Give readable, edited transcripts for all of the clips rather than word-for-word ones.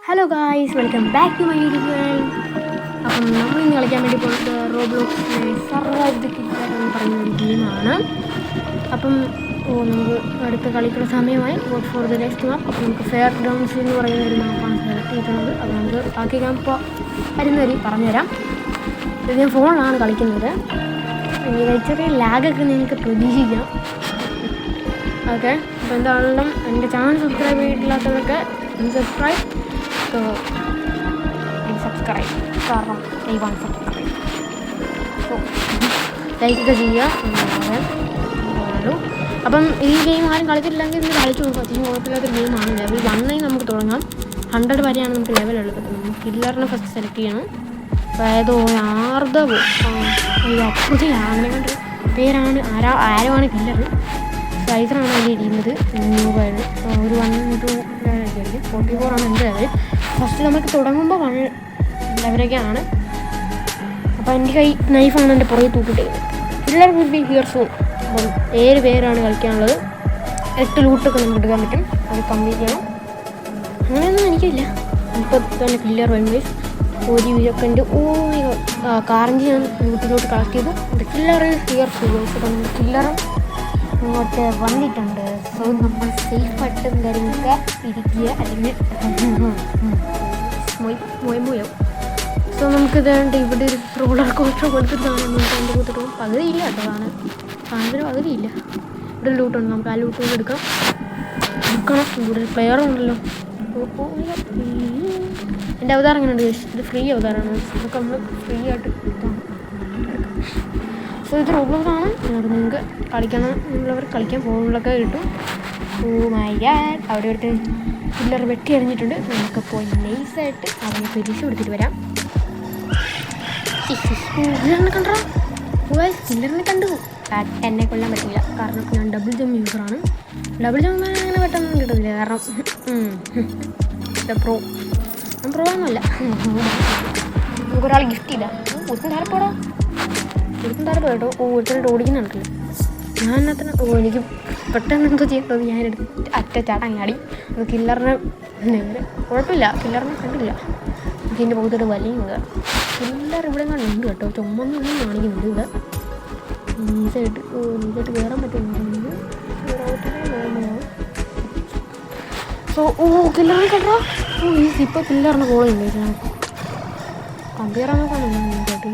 Hello guys, welcome back to my YouTube channel. അപ്പം നമ്മളിന്ന് കളിക്കാൻ വേണ്ടി പോകുന്നത് റോബ്ലോക്സിലെ സർവൈവ് ദി കിച്ചൺ എന്ന് പറയുന്ന ഒരു ഗെയിമാണ്. അപ്പം നമുക്ക് അടുത്ത കളിക്കുന്ന സമയമായി. വോട്ട് ഫോർ ദി നെക്സ്റ്റ് മാപ്പ്. അപ്പോൾ നമുക്ക് ഫെയർ ഡൗൺസ് എന്ന് പറയുന്ന ഒരു മാപ്പാണ് സെലക്ട് ചെയ്തിട്ടുള്ളത്. അപ്പോൾ നമുക്ക് ബാക്കി ഞാൻ ഇപ്പോൾ വരുന്നവരി പറഞ്ഞുതരാം. ഇത് ഞാൻ ഫോണിലാണ് കളിക്കുന്നത്. ചെറിയ ലാഗൊക്കെ നിങ്ങൾക്ക് പ്രതീക്ഷിക്കാം. ഓക്കെ, അപ്പോൾ എന്താണെങ്കിലും എൻ്റെ ചാനൽ സബ്സ്ക്രൈബ് ചെയ്തിട്ടില്ലാത്തവർക്ക് സബ്സ്ക്രൈബ് കാരണം സബ്സ്ക്രൈബ് സോ ലൈക്കൊക്കെ ചെയ്യുക. അപ്പം ഈ ഗെയിം ആരും കളിച്ചിട്ടില്ലെങ്കിൽ ഇത് കളിച്ചു നോക്കുക. അത്യാവശ്യം കുഴപ്പമില്ലാത്തൊരു ഗെയിമാണ്. ലെവൽ 1 നമുക്ക് തുടങ്ങാം. 100 വരെയാണ് നമുക്ക് ലെവലുള്ളത്. നമുക്ക് കില്ലറിനെ ഫസ്റ്റ് സെലക്ട് ചെയ്യണം. അതായത് ആർദവ് അപ്പുറത്തെ അങ്ങനെ കണ്ട് പേരാണ് ആരുമാണ് കില്ലർ. സൈസറാണ് അതിൽ ഇരിക്കുന്നത്. 100 ഒരു 1 to 44 ആണ് എൻ്റെ ലെവൽ. ഫസ്റ്റ് നമുക്ക് തുടങ്ങുമ്പോൾ 1 ലെവലൊക്കെയാണ്. അപ്പോൾ എൻ്റെ കൈ നൈഫാണ് എൻ്റെ പുറകെ തൂക്കിട്ട് killer will be here soon. അപ്പം 7 പേരാണ് കളിക്കാനുള്ളത്. 8 ലൂട്ടൊക്കെ നമുക്ക് എടുക്കാൻ പറ്റും. അത് കംപ്ലീറ്റ് ചെയ്യണം. അങ്ങനെയൊന്നും എനിക്കില്ല. ഇപ്പോൾ തന്നെ കില്ലർ വൈസ് ഒരു സെക്കൻഡ് കാറഞ്ചി ഞാൻ ലൂട്ടിലോട്ട് കളക്ട് ചെയ്തു. Killer here soon. അപ്പം കില്ലറും ഇങ്ങോട്ട് വന്നിട്ടുണ്ട്. സോ നമ്മൾ സേഫായിട്ടും കാര്യങ്ങളൊക്കെ ഇരിക്കുക, അല്ലെങ്കിൽ മൊയ്മൊയോ. സോ നമുക്കിത് ഇവിടെ ഒരു റോളർ കോസ്റ്റർ പോലത്തെ സാധനം നമുക്ക് അതിൻ്റെ കൂട്ടിട്ട് പകുതിയില്ല കേട്ടോ. സാധനത്തിന് പകുതിയില്ല. ഇവിടെ ലൂട്ടുണ്ട്. നമുക്ക് ആ ലൂട്ട് കൊണ്ട് എടുക്കണം. ഇവിടെ ഒരു പ്ലെയർ ഉണ്ടല്ലോ. എൻ്റെ അവതാരം എങ്ങനെ ഉണ്ട്? ഇത് ഫ്രീ അവതാരമാണ്. ഇതൊക്കെ നമ്മൾ ഫ്രീ ആയിട്ട് എടുത്താണ്. സോ ഇത് റോബ്ലോക്സാണ്. ഇവിടെ നിങ്ങൾക്ക് കളിക്കാനുള്ളവർ കളിക്കാൻ ഫോണിലൊക്കെ കിട്ടും. ഓ മൈ ഗാഡ്, അവിടെ ഒരു കില്ലർ വെട്ടി എറിഞ്ഞിട്ടുണ്ട്. നമുക്ക് പോയി നൈസായിട്ട് അതിനെ പിരിച്ചു കൊടുത്തിട്ട് വരാം. കില്ലറിനെ കണ്ടോ? കില്ലറിനെ കണ്ടു. എന്നെ കൊല്ലാൻ പറ്റില്ല, കാരണം ഞാൻ ഡബിൾ ജമ്പ് യൂസറാണ്. ഡബിൾ ജമ്പ് അങ്ങനെ പെട്ടെന്ന് കിട്ടുന്നില്ല, കാരണം പ്രോ ഞാൻ പ്രോ ഒന്നുമല്ല. നമുക്കൊരാൾ ഗിഫ്റ്റ് ചെയ്താൽ ഒത്തും താരപ്പോടാ താരപ്പോ കേട്ടോ. ഇട്ടിട്ട് ഓടിക്കുന്നുണ്ടല്ലോ. ഞാൻ അത്ര എനിക്ക് പെട്ടെന്ന് എന്തോ ചെയ്യേണ്ടത് ഞാൻ എടുത്ത് ചാടി. അത് കില്ലറിനെ നേരെ കുഴപ്പമില്ല, കില്ലറിനെ കണ്ടില്ല. എനിക്ക് എൻ്റെ പുറത്തോട്ട് വലിയും കില്ലർ ഇവിടെ ഉണ്ട് കേട്ടോ. ചുമന്നൊന്നും കാണിക്കുന്നുണ്ട് ഇവിടെ. നീസായിട്ട് കയറാൻ പറ്റുന്നുണ്ട്. സോ കില്ലറിനെ കണ്ടോ. ഇപ്പോൾ കില്ലറിനെ കോൾ ചെയ്യുന്നുണ്ട്. കമ്പിയറാൻ നോക്കാനുണ്ട്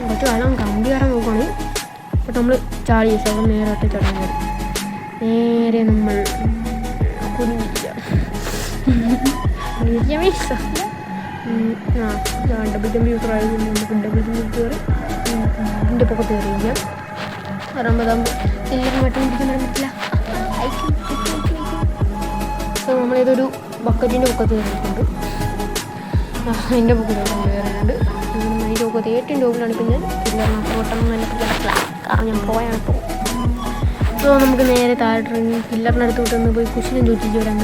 കുറച്ച് കാലം കമ്പി കയറാൻ നോക്കുകയാണ്. അപ്പോൾ നമ്മൾ ചാടി അവിടെ നേരോട്ട് ചടങ്ങ് വരും. നേരെ നമ്മൾ ഡബിൾ ജമ്പ് യൂസർ ആയതുകൊണ്ട് നമുക്ക് ഡബിൾ ജമ്പ് കയറി ഇതിൻ്റെ പൊക്കത്ത് കയറിയിരിക്കാം. പറയുമ്പോൾ എല്ലാവരും വെട്ടമിരിക്കാൻ പറ്റില്ല. സോ നമ്മളിതൊരു ബക്കറ്റിൻ്റെ പൊക്കത്ത് കയറിയിട്ടുണ്ട്. അതിൻ്റെ പൊക്കത്ത് കയറിയിട്ടുണ്ട്. അതിൻ്റെ പൊക്കത്ത് ഏറ്റവും ടോപ്പിലാണ്. ഇപ്പം ഞാൻ കില്ലറിനകത്ത് പൊട്ടണം എനിക്ക് കിടക്കില്ല, കാരണം ഞാൻ പോയാണ് ഇപ്പോൾ. സോ നമുക്ക് നേരെ താഴെ കില്ലറിനടുത്ത് വിട്ടൊന്ന് പോയി കുശിനും ചോദിച്ചു വരാം.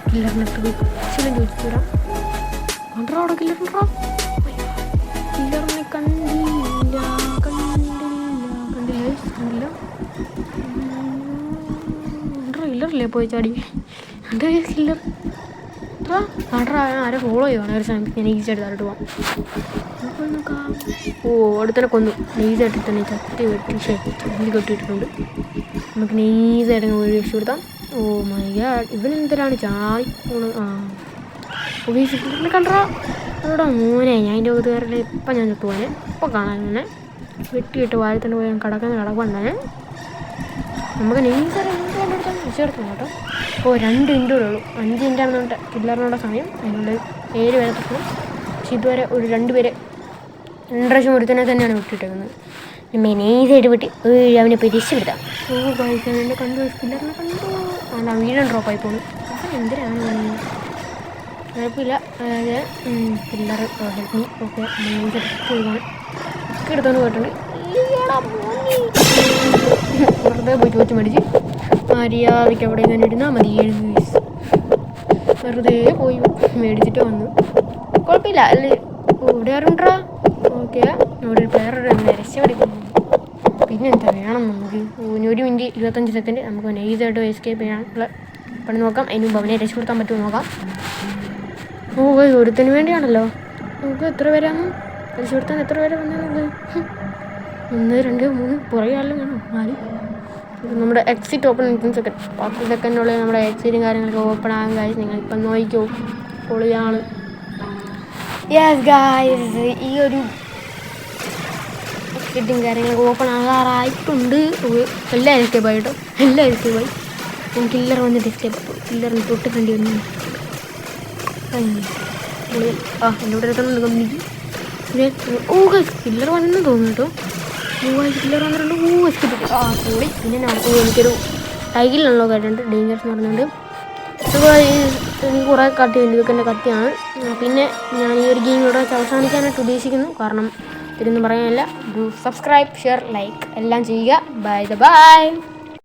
കില്ലറിനടുത്ത് പോയി കുശിനും ചോദിച്ചു വരാം. കണ്ടോ അവിടെ കില്ലറിനെ കണ്ടില്ല. കില്ലറില്ലേ പോയി ചാടി. എൻ്റെ കില്ലർ ആരെ ഫോളോ ചെയ്യുവാണ്. ഒരു സമയം ഞാൻ ഈസിയായിട്ട് താഴോട്ട് പോകാം. അടുത്തന്നെ കൊന്നു. നെയ്സായിട്ട് തന്നെ ചട്ടി ചട്ടി കെട്ടിയിട്ടുണ്ട്. നമുക്ക് നെയ്സായിട്ട് പോയി രക്ഷപ്പെടുത്താം. ഓ മൈ ഗാഡ്, ഇവനെന്തരാണ് ചാടി പോണത്? കണ്ടോ അതോടെ മോനെ. ഞാൻ അതിൻ്റെ കൂട്ടുകാരുടെ ഇപ്പം ഞാൻ ചത്തുപോനെ. ഇപ്പം കാണാൻ തന്നെ വെട്ടിയിട്ട് വാഴത്തന്നെ പോയി കിടക്കുന്നുണ്ടാണ്. നമുക്ക് നെയ്സായിട്ട് എന്തുകൊണ്ടെടുത്താൽ രക്ഷപ്പെടുത്താം കേട്ടോ. ഓ 2 മിനിറ്റേ ഉള്ളൂ. 5 മിനിറ്റാണെന്നുണ്ട് കില്ലറിനുള്ള സമയം. അതിനുള്ള 7 പേരെ തക്കണം. പക്ഷെ ഇതുവരെ ഒരു 2 പേരെ 2 പ്രാവശ്യം ഒരുത്തനെ തന്നെയാണ് വിട്ടിട്ടേക്കുന്നത്. നൈസായിട്ട് വിട്ട് അവനെ രക്ഷപ്പെടുത്താം. ഓ എന്നെ കണ്ടു, കില്ലറിനെ കണ്ടു. ആ വീണ്ടും ഡ്രോപ്പായി പോണു. അപ്പം എന്തിനാണ് കുഴപ്പമില്ല. അതായത് കില്ലർ ഹെൽപ്പ് മീ. ഓക്കെ, നൈസായിട്ട് എടുത്തോണ്ട് പോയിട്ടുണ്ട്. വെറുതെ പോയി ചോദിച്ച് മേടിച്ച് മര്യാദയ്ക്ക് അവിടെ ഇങ്ങനെ ഇരുന്നാൽ മതി. 7 പീസ് വെറുതെ പോയി മേടിച്ചിട്ട് വന്നു. കുഴപ്പമില്ല അല്ലേ. ഇവിടെ ആരുണ്ടാ? ഓക്കെ, ഇവിടെ ഒരു പ്ലെയർ രക്ഷപ്പെടുക്കുന്നു. പിന്നെ എന്താ വേണം നമുക്ക്? 1 മിനിറ്റ് 25 സെക്കൻഡ് നമുക്ക് നൈസായിട്ട് എസ്കേപ്പ് ചെയ്യാനുള്ള പണി നോക്കാം. അതിന് മുമ്പ് അവനെ രക്ഷപ്പെടുത്താൻ പറ്റുമോ നോക്കാം. ഓ ഒരുത്തിന് വേണ്ടിയാണല്ലോ. നമുക്ക് എത്ര പേരാണ് പരിശോധിക്കാൻ, എത്ര പേരെ വന്നത്? 1 2 3 പുറകെ ആരെല്ലാം കാണോ? 4. നമ്മുടെ എക്സിറ്റ് ഓപ്പൺ 10 സെക്കൻഡ്. 10 സെക്കൻഡിനുള്ളിൽ നമ്മുടെ എക്സിറ്റും കാര്യങ്ങളൊക്കെ ഓപ്പൺ ആകാൻ കാര്യം നിങ്ങൾ ഇപ്പം നോക്കിക്കോ. പൊളിയാണ്. യെസ് ഗായ്സ്, ഈ ഒരു എക്സിറ്റും കാര്യങ്ങളൊക്കെ ഓപ്പൺ ആകാറായിട്ടുണ്ട്. എല്ലാം എസ്കേപ്പ് ആയിട്ടോ, എല്ലാം എസ്കേപ്പ് ആയി. ഞാൻ കില്ലർ വന്നിട്ട് എസ്കേപ്പ് ആക്കും. കില്ലറിന് തൊട്ട് ഫ്രണ്ടി വന്നു. എൻ്റെ ഇവിടെ എത്തുന്നുണ്ട് കമ്പനിക്ക്. കില്ലർ വന്നെന്ന് തോന്നുന്നു കേട്ടോ. കില്ലർ വന്നിട്ടുണ്ട്. എസ്കേപ്പ് കൂടി. പിന്നെ എനിക്കൊരു ടൈലിലാണല്ലോ കേട്ടിട്ടുണ്ട്, ഡേഞ്ചറസ് എന്ന് പറഞ്ഞുകൊണ്ട്. എനിക്ക് കുറേ കത്തിയുണ്ട്, ഇതൊക്കെ എൻ്റെ കത്തിയാണ്. പിന്നെ ഞാൻ ഈ ഒരു ഗെയിം ഇവിടെ വെച്ച് അവസാനിക്കാനായിട്ട് ഉദ്ദേശിക്കുന്നു. കാരണം ഇതിലൊന്നും പറയാനില്ല. സബ്സ്ക്രൈബ്, ഷെയർ, ലൈക്ക് എല്ലാം ചെയ്യുക. ബൈ.